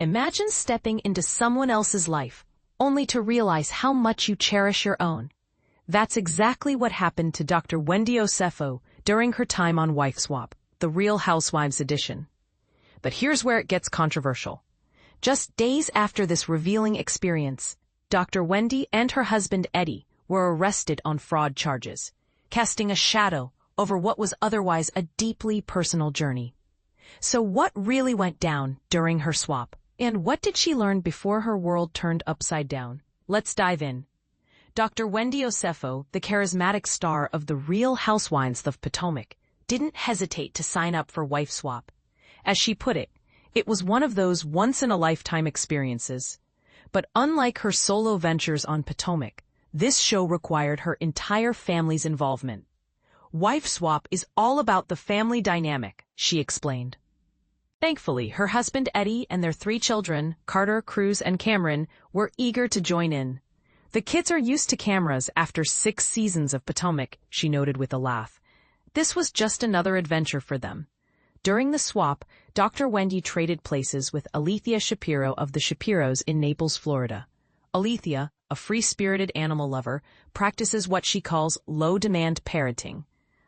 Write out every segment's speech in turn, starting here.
Imagine stepping into someone else's life, only to realize how much you cherish your own. That's exactly what happened to Dr. Wendy Osefo during her time on Wife Swap, the Real Housewives Edition. But here's where it gets controversial. Just days after this revealing experience, Dr. Wendy and her husband Eddie were arrested on fraud charges, casting a shadow over what was otherwise a deeply personal journey. So what really went down during her swap? And what did she learn before her world turned upside down? Let's dive in. Dr. Wendy Osefo, the charismatic star of the Real Housewives of Potomac, didn't hesitate to sign up for Wife Swap. As she put it, it was one of those once-in-a-lifetime experiences. But unlike her solo ventures on Potomac, this show required her entire family's involvement. Wife Swap is all about the family dynamic, she explained. Thankfully, her husband Eddie and their 3 children, Carter, Cruz, and Cameron, were eager to join in. The kids are used to cameras after 6 seasons of Potomac, she noted with a laugh. This was just another adventure for them. During the swap, Dr. Wendy traded places with Alethea Shapiro of the Shapiros in Naples, Florida. Alethea, a free-spirited animal lover, practices what she calls low-demand parenting,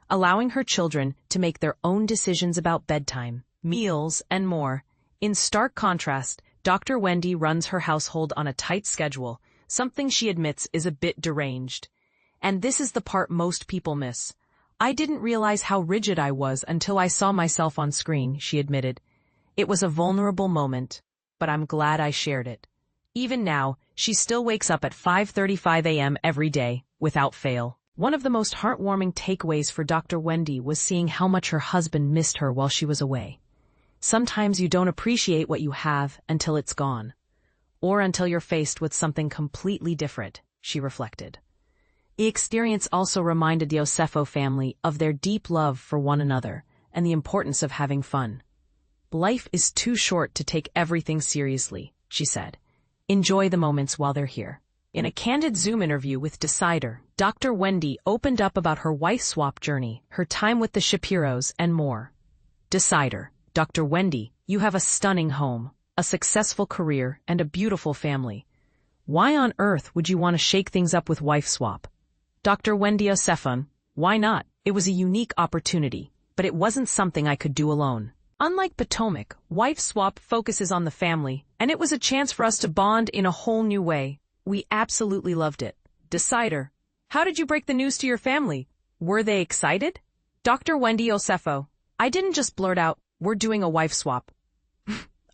allowing her children to make their own decisions about bedtime, meals, and more. In stark contrast, Dr. Wendy runs her household on a tight schedule, something she admits is a bit deranged. And this is the part most people miss. I didn't realize how rigid I was until I saw myself on screen, she admitted. It was a vulnerable moment, but I'm glad I shared it. Even now, she still wakes up at 5:35 a.m. every day, without fail. One of the most heartwarming takeaways for Dr. Wendy was seeing how much her husband missed her while she was away. Sometimes you don't appreciate what you have until it's gone, or until you're faced with something completely different, she reflected. The experience also reminded the Osefo family of their deep love for one another and the importance of having fun. Life is too short to take everything seriously, she said. Enjoy the moments while they're here. In a candid Zoom interview with Decider, Dr. Wendy opened up about her wife swap journey, her time with the Shapiros, and more. Decider, Dr. Wendy, you have a stunning home, a successful career, and a beautiful family. Why on earth would you want to shake things up with Wife Swap? Dr. Wendy Osefo, why not? It was a unique opportunity, but it wasn't something I could do alone. Unlike Potomac, Wife Swap focuses on the family, and it was a chance for us to bond in a whole new way. We absolutely loved it. Decider, how did you break the news to your family? Were they excited? Dr. Wendy Osefo, I didn't just blurt out, we're doing a wife swap.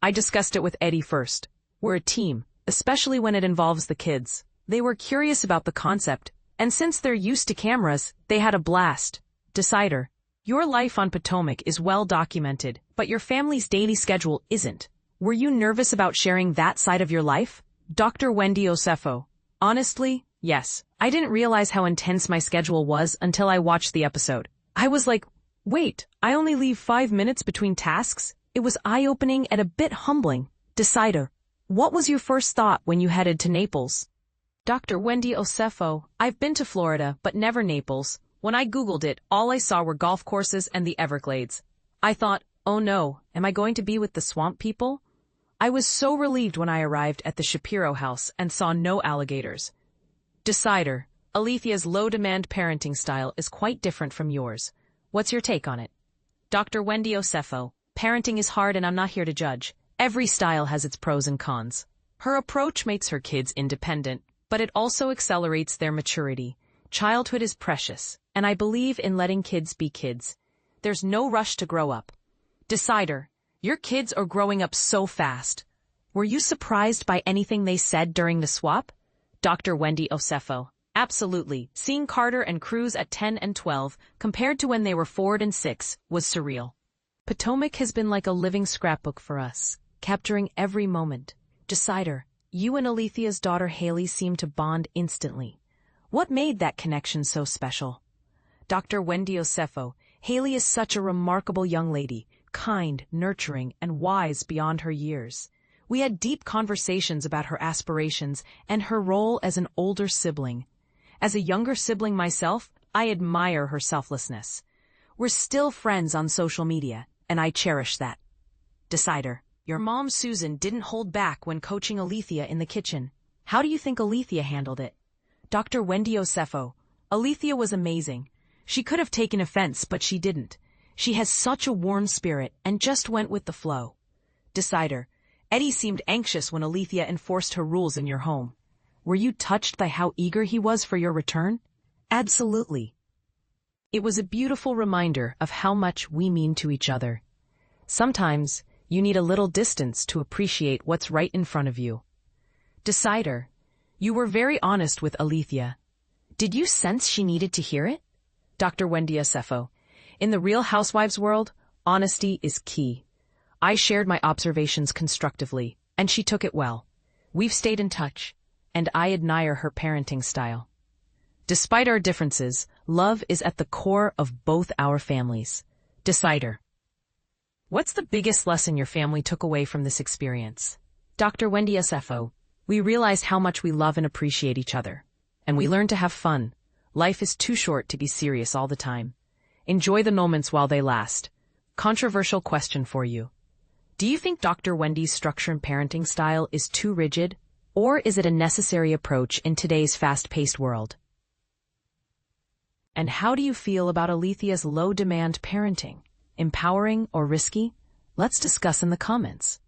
I discussed it with Eddie first. We're a team, especially when it involves the kids. They were curious about the concept, and since they're used to cameras, they had a blast. Decider, your life on Potomac is well documented, but your family's daily schedule isn't. Were you nervous about sharing that side of your life? Dr. Wendy Osefo, honestly, yes. I didn't realize how intense my schedule was until I watched the episode. I was like, wait, I only leave 5 minutes between tasks? It was eye-opening and a bit humbling. Decider, what was your first thought when you headed to Naples? Dr. Wendy Osefo, I've been to Florida, but never Naples. When I Googled it, all I saw were golf courses and the Everglades. I thought, oh no, am I going to be with the swamp people? I was so relieved when I arrived at the Shapiro house and saw no alligators. Decider, Alethea's low-demand parenting style is quite different from yours. What's your take on it? Dr. Wendy Osefo, parenting is hard and I'm not here to judge. Every style has its pros and cons. Her approach makes her kids independent, but it also accelerates their maturity. Childhood is precious, and I believe in letting kids be kids. There's no rush to grow up. Decider, your kids are growing up so fast. Were you surprised by anything they said during the swap? Dr. Wendy Osefo, absolutely. Seeing Carter and Cruz at 10 and 12, compared to when they were 4 and 6, was surreal. Potomac has been like a living scrapbook for us, capturing every moment. Decider, you and Alethea's daughter Haley seem to bond instantly. What made that connection so special? Dr. Wendy Osefo, Haley is such a remarkable young lady, kind, nurturing, and wise beyond her years. We had deep conversations about her aspirations and her role as an older sibling. As a younger sibling myself, I admire her selflessness. We're still friends on social media, and I cherish that. Decider, Your mom Susan didn't hold back when coaching Alethea in the kitchen. How do you think Alethea handled it? Dr. Wendy Osefo. Alethea was amazing. She could have taken offense, but she didn't. She has such a warm spirit and just went with the flow. Decider. Eddie seemed anxious when Alethea enforced her rules in your home. Were you touched by how eager he was for your return? Absolutely. It was a beautiful reminder of how much we mean to each other. Sometimes, you need a little distance to appreciate what's right in front of you. Decider. You were very honest with Alethea. Did you sense she needed to hear it? Dr. Wendy Osefo. In the Real Housewives world, honesty is key. I shared my observations constructively, and she took it well. We've stayed in touch, and I admire her parenting style. Despite our differences, love is at the core of both our families. Decider. What's the biggest lesson your family took away from this experience? Dr. Wendy Osefo. We realized how much we love and appreciate each other. And we learned to have fun. Life is too short to be serious all the time. Enjoy the moments while they last. Controversial question for you. Do you think Dr. Wendy's structure and parenting style is too rigid, or is it a necessary approach in today's fast-paced world? And how do you feel about Alethea's low-demand parenting? Empowering or risky? Let's discuss in the comments.